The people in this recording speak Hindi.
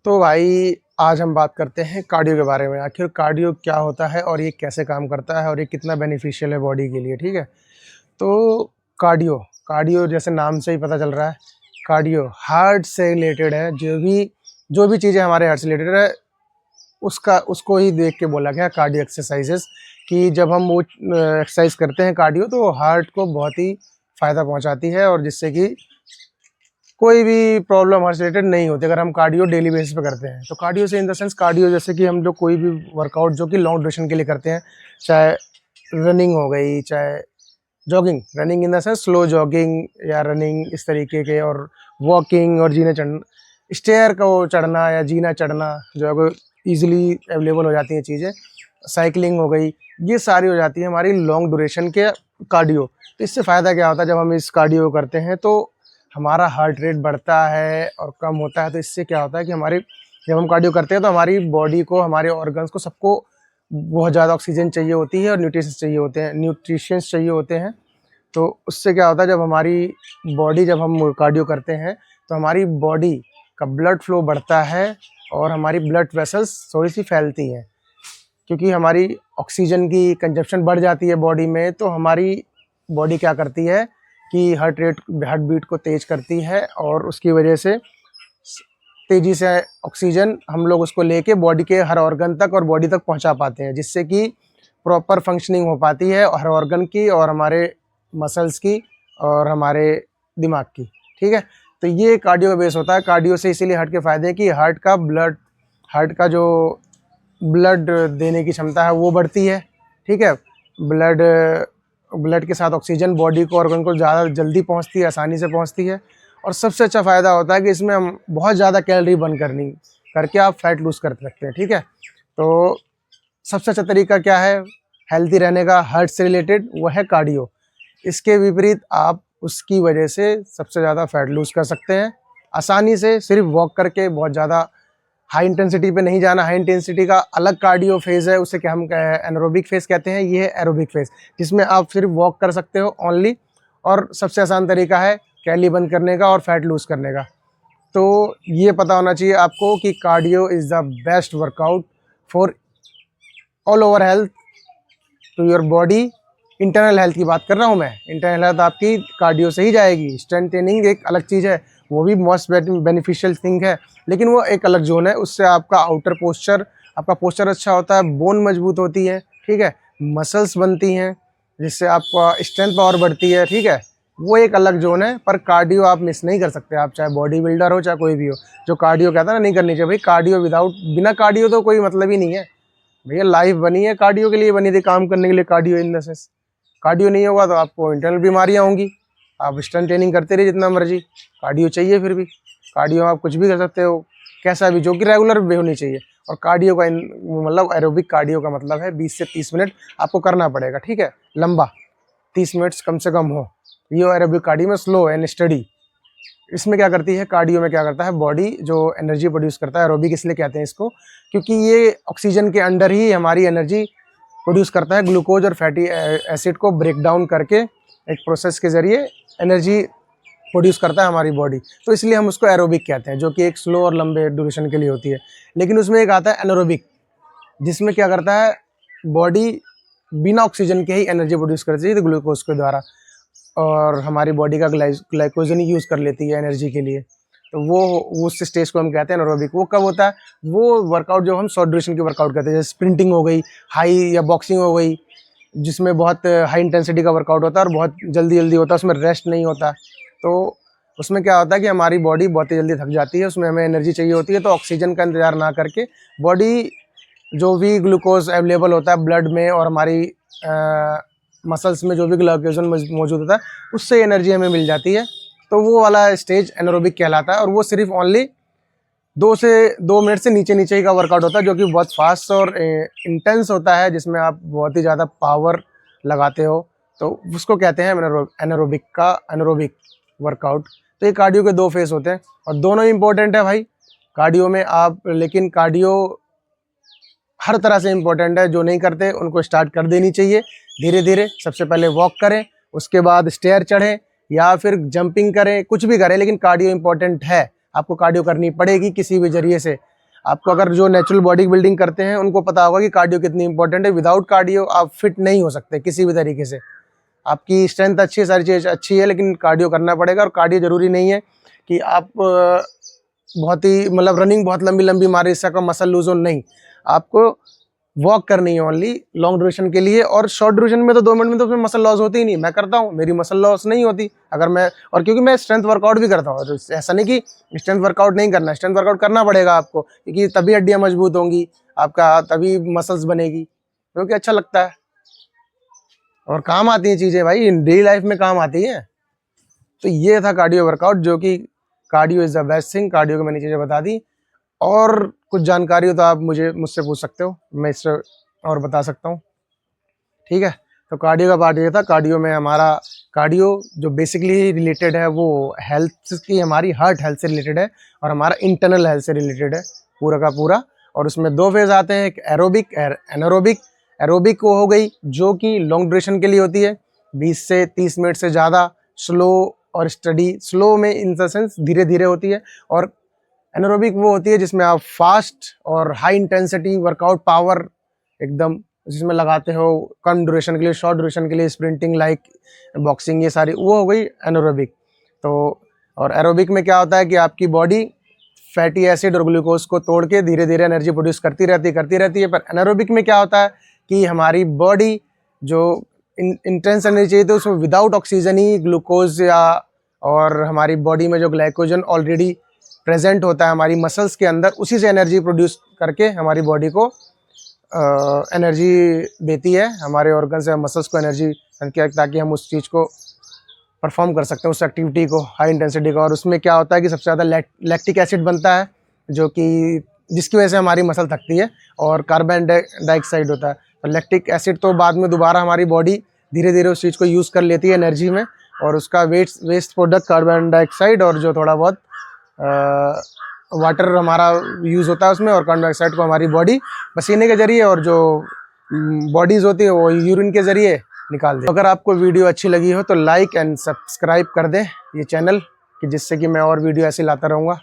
तो भाई आज हम बात करते हैं कार्डियो के बारे में। आखिर कार्डियो क्या होता है और ये कैसे काम करता है और ये कितना बेनिफिशियल है बॉडी के लिए, ठीक है। तो कार्डियो कार्डियो जैसे नाम से ही पता चल रहा है, कार्डियो हार्ट से रिलेटेड है। जो भी चीज़ें हमारे हार्ट से रिलेटेड है उसका उसको ही देख के बोला गया कार्डियो एक्सरसाइजेस, कि जब हम वो एक्सरसाइज करते हैं कार्डियो तो हार्ट को बहुत ही फ़ायदा पहुंचाती है और जिससे कि कोई भी प्रॉब्लम हार्ट से रिलेटेड नहीं होती अगर हम कार्डियो डेली बेसिस पे करते हैं। तो कार्डियो से इन द सेंस कार्डियो जैसे कि हम जो कोई भी वर्कआउट जो कि लॉन्ग ड्यूरेशन के लिए करते हैं, चाहे रनिंग हो गई, चाहे jogging, running in the sense slow jogging या रनिंग इस तरीके के, और वॉकिंग और जीने चढ़ना, स्टेयर को चढ़ना या जीना चढ़ना जो है ईजिली अवेलेबल हो जाती हैं चीज़ें, साइकिलिंग हो गई, ये सारी हो जाती है हमारी लॉन्ग ड्यूरेशन के कार्डियो। तो इससे फ़ायदा क्या होता है, जब हम इस कार्डियो करते हैं तो हमारा हार्ट रेट बढ़ता है और कम होता है। तो इससे क्या होता है कि हमारी जब हम कार्डियो करते हैं तो हमारी बॉडी को, हमारे ऑर्गन्स को, सबको बहुत ज़्यादा ऑक्सीजन चाहिए होती है और न्यूट्रिशंस चाहिए होते हैं। तो उससे क्या होता है, जब हम कार्डियो करते हैं तो हमारी बॉडी का ब्लड फ्लो बढ़ता है और हमारी ब्लड वेसल्स थोड़ी सी फैलती हैं, क्योंकि हमारी ऑक्सीजन की कंजप्शन बढ़ जाती है बॉडी में। तो हमारी बॉडी क्या करती है कि हार्ट बीट को तेज़ करती है और उसकी वजह से तेज़ी से ऑक्सीजन हम लोग उसको लेके बॉडी के हर ऑर्गन तक और बॉडी तक पहुंचा पाते हैं, जिससे कि प्रॉपर फंक्शनिंग हो पाती है हर ऑर्गन की और हमारे मसल्स की और हमारे दिमाग की, ठीक है। तो ये कार्डियो का बेस होता है। कार्डियो से इसीलिए हार्ट के फ़ायदे हैं कि हार्ट का जो ब्लड देने की क्षमता है वो बढ़ती है, ठीक है। ब्लड के साथ ऑक्सीजन बॉडी को, ऑर्गन को ज़्यादा जल्दी पहुंचती है, आसानी से पहुंचती है। और सबसे अच्छा फ़ायदा होता है कि इसमें हम बहुत ज़्यादा कैलोरी बर्न करके आप फैट लूज़ कर सकते हैं, ठीक है। तो सबसे अच्छा तरीका क्या है हेल्दी रहने का हार्ट से रिलेटेड, वो है कार्डियो। इसके विपरीत आप उसकी वजह से सबसे ज़्यादा फैट लूज़ कर सकते हैं आसानी से, सिर्फ वॉक करके। बहुत ज़्यादा हाई इंटेंसिटी पे नहीं जाना। हाई इंटेंसिटी का अलग कार्डियो फेज़ है, उसे क्या हम एनारोबिक फेज़ कहते हैं, ये है एरोबिक फेज़, जिसमें आप सिर्फ वॉक कर सकते हो ओनली। और सबसे आसान तरीका है कैलोरी बर्न करने का और फैट लूज़ करने का। तो ये पता होना चाहिए आपको कि cardio is the best workout for all over health to your body. Internal health की बात कर रहा हूँ मैं, इंटरनल हेल्थ आपकी कार्डियो से ही जाएगी। स्ट्रेंथ ट्रेनिंग एक अलग चीज़ है, वो भी मोस्ट बेनिफिशियल थिंग है, लेकिन वो एक अलग जोन है। उससे आपका पोस्चर अच्छा होता है, बोन मजबूत होती है, ठीक है, मसल्स बनती हैं, जिससे आपका स्ट्रेंथ पावर बढ़ती है, ठीक है। वो एक अलग जोन है, पर कार्डियो आप मिस नहीं कर सकते। आप चाहे बॉडी बिल्डर हो चाहे कोई भी हो, जो कार्डियो कहता है ना नहीं करनी चाहिए भाई। कार्डियो बिना कार्डियो तो कोई मतलब ही नहीं है भैया। लाइफ बनी है कार्डियो के लिए, बनी थी काम करने के लिए। Cardio in the sense cardio नहीं होगा तो आपको इंटरनल बीमारियां होंगी। आप स्ट्रेंथ ट्रेनिंग करते रहिए जितना मर्जी, कार्डियो चाहिए फिर भी। कार्डियो आप कुछ भी कर सकते हो, कैसा भी, जो कि रेगुलर वे होनी चाहिए। और कार्डियो का मतलब एरोबिक कार्डियो का मतलब है 20 से 30 मिनट आपको करना पड़ेगा, ठीक है, लंबा, 30 मिनट्स कम से कम हो। ये एरोबिक कार्डियो में स्लो एंड स्टडी। इसमें क्या करती है, कार्डियो में क्या करता है, बॉडी जो एनर्जी प्रोड्यूस करता है, एरोबिक इसलिए कहते हैं इसको क्योंकि ये ऑक्सीजन के अंडर ही हमारी एनर्जी प्रोड्यूस करता है। ग्लूकोज और फैटी एसिड को ब्रेक डाउन करके एक प्रोसेस के ज़रिए एनर्जी प्रोड्यूस करता है हमारी बॉडी। तो इसलिए हम उसको एरोबिक कहते हैं, जो कि एक स्लो और लंबे ड्यूरेशन के लिए होती है। लेकिन उसमें एक आता है एनारोबिक, जिसमें क्या करता है, बॉडी बिना ऑक्सीजन के ही एनर्जी प्रोड्यूस करती है ग्लूकोज के द्वारा, और हमारी बॉडी का ग्लाइकोजन ही यूज़ कर लेती है एनर्जी के लिए। तो वो उस स्टेज को हम कहते हैं एनारोबिक। वो कब होता है, वो वर्कआउट जो हम शॉर्ट ड्यूरेशन की वर्कआउट करते हैं, जैसे स्प्रिंटिंग हो गई, हाई या बॉक्सिंग हो गई, जिसमें बहुत हाई इंटेंसिटी का वर्कआउट होता है और बहुत जल्दी जल्दी होता है, उसमें रेस्ट नहीं होता। तो उसमें क्या होता है कि हमारी बॉडी बहुत ही जल्दी थक जाती है, उसमें हमें एनर्जी चाहिए होती है। तो ऑक्सीजन का इंतज़ार ना करके बॉडी जो भी ग्लूकोज अवेलेबल होता है ब्लड में और हमारी मसल्स में जो भी ग्लूकोजन मौजूद होता है, उससे एनर्जी हमें मिल जाती है। तो वो वाला स्टेज एनारोबिक कहलाता है। और वो सिर्फ ओनली 2 मिनट से नीचे नीचे ही का वर्कआउट होता है, जो कि बहुत फास्ट और इंटेंस होता है, जिसमें आप बहुत ही ज़्यादा पावर लगाते हो। तो उसको कहते हैं एनारोबिक वर्कआउट। तो ये कार्डियो के 2 फेस होते हैं और दोनों ही इंपॉर्टेंट है भाई कार्डियो में। लेकिन कार्डियो हर तरह से इम्पोर्टेंट है। जो नहीं करते उनको स्टार्ट कर देनी चाहिए धीरे धीरे। सबसे पहले वॉक करें, उसके बाद स्टेयर चढ़ें या फिर जंपिंग करें, कुछ भी करें, लेकिन कार्डियो इम्पोर्टेंट है। आपको कार्डियो करनी पड़ेगी किसी भी जरिए से। आपको अगर जो नेचुरल बॉडी बिल्डिंग करते हैं उनको पता होगा कि कार्डियो कितनी इंपॉर्टेंट है। विदाउट कार्डियो आप फिट नहीं हो सकते किसी भी तरीके से। आपकी स्ट्रेंथ अच्छी है, सारी चीज़ अच्छी है, लेकिन कार्डियो करना पड़ेगा। और कार्डियो जरूरी नहीं है कि आप बहुत ही मतलब रनिंग बहुत लंबी लंबी मारे इससे आपका मसल लूज हो, नहीं। आपको वॉक करनी है ओनली लॉन्ग ड्यूरेशन के लिए। और शॉर्ट ड्यूरेशन में तो 2 मिनट में तो उसमें मसल लॉस होती ही नहीं। मैं करता हूँ, मेरी मसल लॉस नहीं होती अगर मैं, और क्योंकि मैं स्ट्रेंथ वर्कआउट भी करता हूँ। तो ऐसा नहीं कि स्ट्रेंथ वर्कआउट नहीं करना, स्ट्रेंथ वर्कआउट करना पड़ेगा आपको, क्योंकि तभी हड्डियाँ मजबूत होंगी आपका, तभी मसल्स बनेगी, क्योंकि अच्छा लगता है और काम आती हैं चीज़ें भाई, डेली लाइफ में काम आती हैं। तो ये था कार्डियो वर्कआउट, जो कि cardio is the best thing. Cardio को मैंने चीज़ें बता दी। और कुछ जानकारी हो तो आप मुझसे पूछ सकते हो, मैं इससे और बता सकता हूँ, ठीक है। तो कार्डियो का पार्ट ये था। कार्डियो में हमारा कार्डियो जो बेसिकली रिलेटेड है वो हेल्थ की, हमारी हार्ट हेल्थ से रिलेटेड है और हमारा इंटरनल हेल्थ से रिलेटेड है पूरा का पूरा। और उसमें 2 फेज आते हैं, एक एरोबिक, एनारोबिक। एरोबिक वो हो गई जो कि लॉन्ग ड्यूरेशन के लिए होती है, 20 से 30 मिनट से ज़्यादा, स्लो और स्टडी। स्लो में इन द सेंस धीरे धीरे होती है। और एनारोबिक वो होती है जिसमें आप फास्ट और हाई इंटेंसिटी वर्कआउट पावर एकदम जिसमें लगाते हो कम ड्यूरेशन के लिए, शॉर्ट ड्यूरेशन के लिए, स्प्रिंटिंग लाइक बॉक्सिंग, ये सारी वो हो गई एनारोबिक। तो और एरोबिक में क्या होता है कि आपकी बॉडी फैटी एसिड और ग्लूकोज को तोड़ के धीरे धीरे एनर्जी प्रोड्यूस करती रहती है। पर एनारोबिक में क्या होता है कि हमारी बॉडी जो इंटेंस एनर्जी चाहिए तो उसमें विदाउट ऑक्सीजन ही ग्लूकोज या और हमारी बॉडी में जो ग्लाइकोजन ऑलरेडी प्रेजेंट होता है हमारी मसल्स के अंदर, उसी से एनर्जी प्रोड्यूस करके हमारी बॉडी को एनर्जी देती है, हमारे ऑर्गन से मसल्स को एनर्जी, ताकि हम उस चीज़ को परफॉर्म कर सकते हैं, उस एक्टिविटी को, हाई इंटेंसिटी का। और उसमें क्या होता है कि सबसे ज़्यादा लैक्टिक एसिड बनता है, जो कि जिसकी वजह से हमारी मसल थकती है, और कार्बन डाइऑक्साइड होता है। तो लैक्टिक एसिड तो बाद में दोबारा हमारी बॉडी धीरे धीरे उस चीज़ को यूज़ कर लेती है एनर्जी में, और उसका वेस्ट प्रोडक्ट कार्बन डाइऑक्साइड और जो थोड़ा बहुत वाटर हमारा यूज़ होता है उसमें, और कार्बन डाइऑक्साइड को हमारी बॉडी पसीने के जरिए और जो बॉडीज़ होती है वो यूरिन के जरिए निकाल दे। अगर आपको वीडियो अच्छी लगी हो तो लाइक एंड सब्सक्राइब कर दें ये चैनल, कि जिससे कि मैं और वीडियो ऐसे लाता रहूँगा।